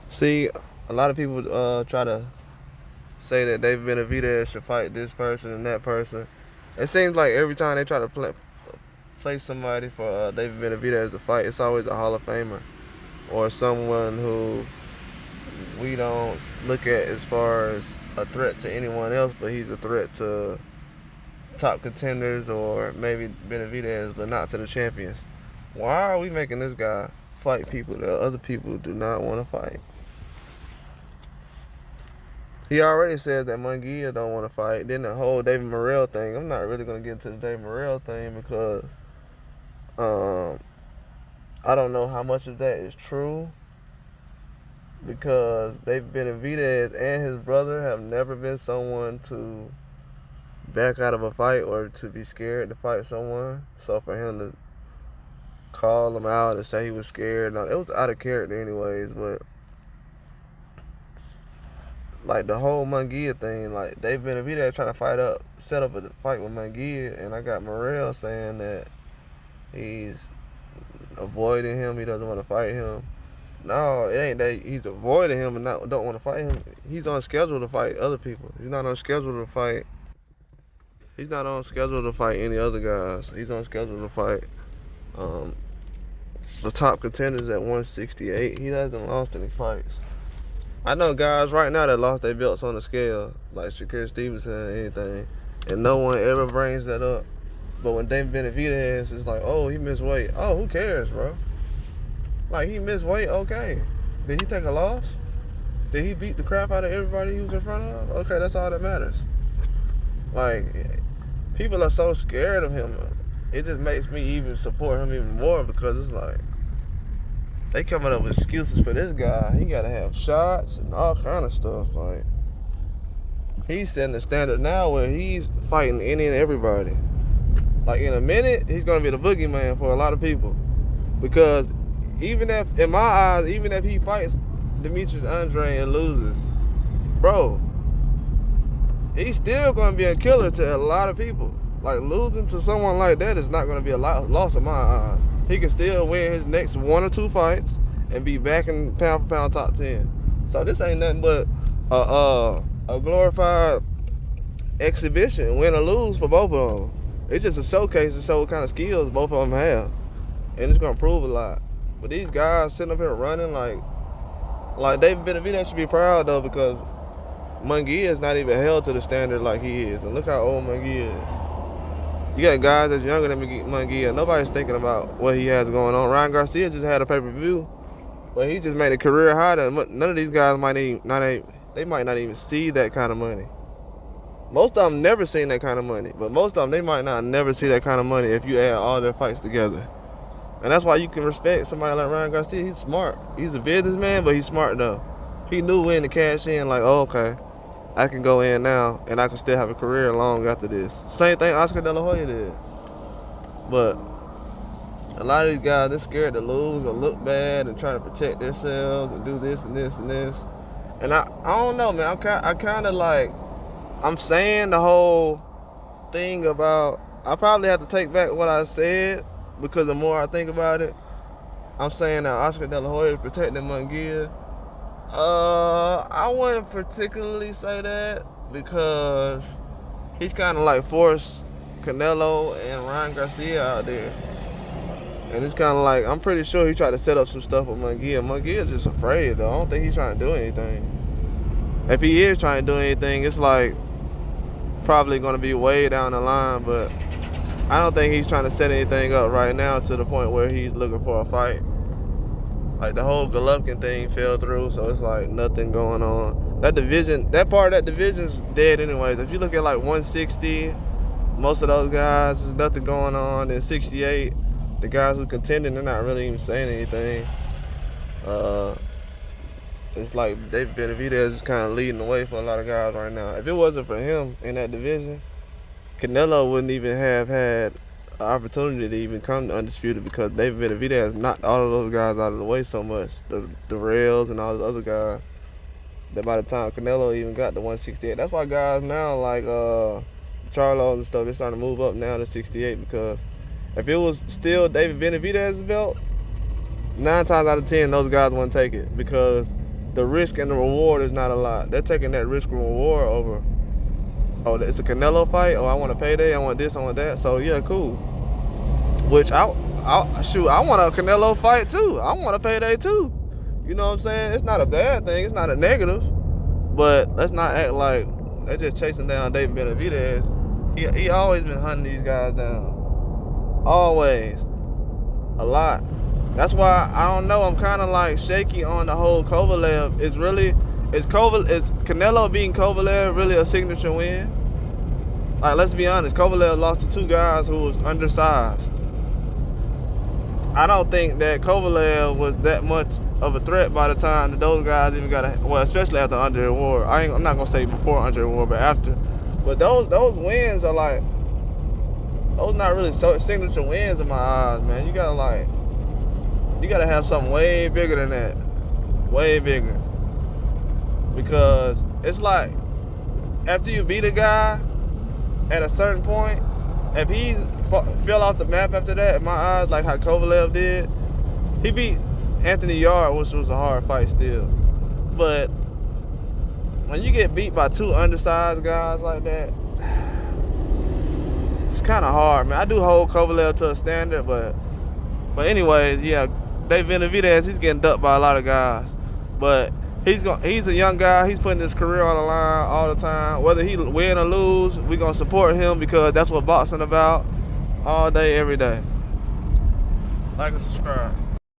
See, a lot of people try to say that Benavidez should fight this person and that person. It seems like every time they try to play somebody for Benavidez to fight, it's always a Hall of Famer or someone who we don't look at as far as a threat to anyone else, but he's a threat to top contenders or maybe Benavidez, but not to the champions. Why are we making this guy fight people that other people do not want to fight? He already said that Munguia don't want to fight. Then the whole David Morrell thing. I'm not really going to get into the David Morrell thing because I don't know how much of that is true. Because Benavidez and his brother have never been someone to back out of a fight or to be scared to fight someone. So for him to call him out and say he was scared, no, it was out of character anyways, but like the whole Munguia thing, like they've been trying to set up a fight with Munguia, and I got Morrell saying that he's avoiding him, he doesn't want to fight him. No, it ain't that he's avoiding him and don't want to fight him. He's on schedule to fight other people. He's not on schedule to fight. He's not on schedule to fight any other guys. He's on schedule to fight the top contenders at 168. He hasn't lost any fights. I know guys right now that lost their belts on the scale, like Shakur Stevenson and anything, and no one ever brings that up. But when David Benavidez is like, oh, he missed weight. Oh, who cares, bro? Like, he missed weight, okay. Did he take a loss? Did he beat the crap out of everybody he was in front of? Okay, that's all that matters. Like, people are so scared of him. It just makes me even support him even more because it's like, they coming up with excuses for this guy. He gotta have shots and all kind of stuff. Like, he's setting the standard now where he's fighting any and everybody. Like, in a minute, he's gonna be the boogeyman for a lot of people. Because even if, in my eyes, even if he fights Demetrius Andre and loses, bro, he's still gonna be a killer to a lot of people. Like, losing to someone like that is not gonna be a loss in my eyes. He can still win his next 1 or 2 fights and be back in pound for pound top 10. So this ain't nothing but a glorified exhibition, win or lose for both of them. It's just a showcase to show what kind of skills both of them have, and it's gonna prove a lot. But these guys sitting up here running like David Benavidez should be proud though, because Munguia is not even held to the standard like he is, and look how old Munguia is. You got guys that's younger than Munguia. Nobody's thinking about what he has going on. Ryan Garcia just had a pay-per-view, but he just made a career high. None of these guys might not even see that kind of money. Most of them never seen that kind of money, but most of them, they might not never see that kind of money if you add all their fights together. And that's why you can respect somebody like Ryan Garcia. He's smart. He's a businessman, but he's smart though. He knew when to cash in, like, oh, okay, I can go in now and I can still have a career long after this. Same thing Oscar De La Hoya did. But a lot of these guys, they're scared to lose or look bad and trying to protect themselves and do this and this and this. And I don't know, man. I kind of like, I'm saying the whole thing about, I probably have to take back what I said, because the more I think about it, I'm saying that Oscar De La Hoya is protecting Munguia. I wouldn't particularly say that, because he's kind of like forced Canelo and Ryan Garcia out there. And it's kind of like, I'm pretty sure he tried to set up some stuff with Munguia. Munguia's just afraid though. I don't think he's trying to do anything. If he is trying to do anything, it's like probably going to be way down the line, but I don't think he's trying to set anything up right now to the point where he's looking for a fight. Like, the whole Golovkin thing fell through, so it's like nothing going on. That division, that part of that division's dead anyways. If you look at like 160, most of those guys, there's nothing going on. Then 68, the guys who contending, they're not really even saying anything. It's like David Benavidez is kind of leading the way for a lot of guys right now. If it wasn't for him in that division, Canelo wouldn't even have had an opportunity to even come to Undisputed, because David Benavidez knocked all of those guys out of the way so much. The Rails and all those other guys, that by the time Canelo even got to 168, that's why guys now like Charlo and stuff, they're starting to move up now to 68, because if it was still David Benavidez's belt, 9 times out of 10 those guys wouldn't take it, because the risk and the reward is not a lot. They're taking that risk and reward over, oh, it's a Canelo fight. Oh, I want a payday. I want this. I want that. So yeah, cool. Which I want a Canelo fight too. I want a payday too. You know what I'm saying? It's not a bad thing. It's not a negative. But let's not act like they're just chasing down David Benavidez. He always been hunting these guys down. Always. A lot. That's why I don't know. I'm kind of like shaky on the whole Kovalev. Is Canelo beating Kovalev really a signature win? Like, let's be honest. Kovalev lost to two guys who was undersized. I don't think that Kovalev was that much of a threat by the time that those guys even got especially after Under the War. I'm not gonna say before Under the War, but after. But those wins are like, those not really signature wins in my eyes, man. You gotta have something way bigger than that. Way bigger. Because it's like, after you beat a guy at a certain point, if he fell off the map after that, in my eyes, like how Kovalev did, he beat Anthony Yard, which was a hard fight still. But when you get beat by two undersized guys like that, it's kind of hard, man. I do hold Kovalev to a standard, but anyways, yeah, David Benavidez, he's getting ducked by a lot of guys. But he's a young guy. He's putting his career on the line all the time. Whether he win or lose, we're going to support him because that's what boxing about all day, every day. Like and subscribe.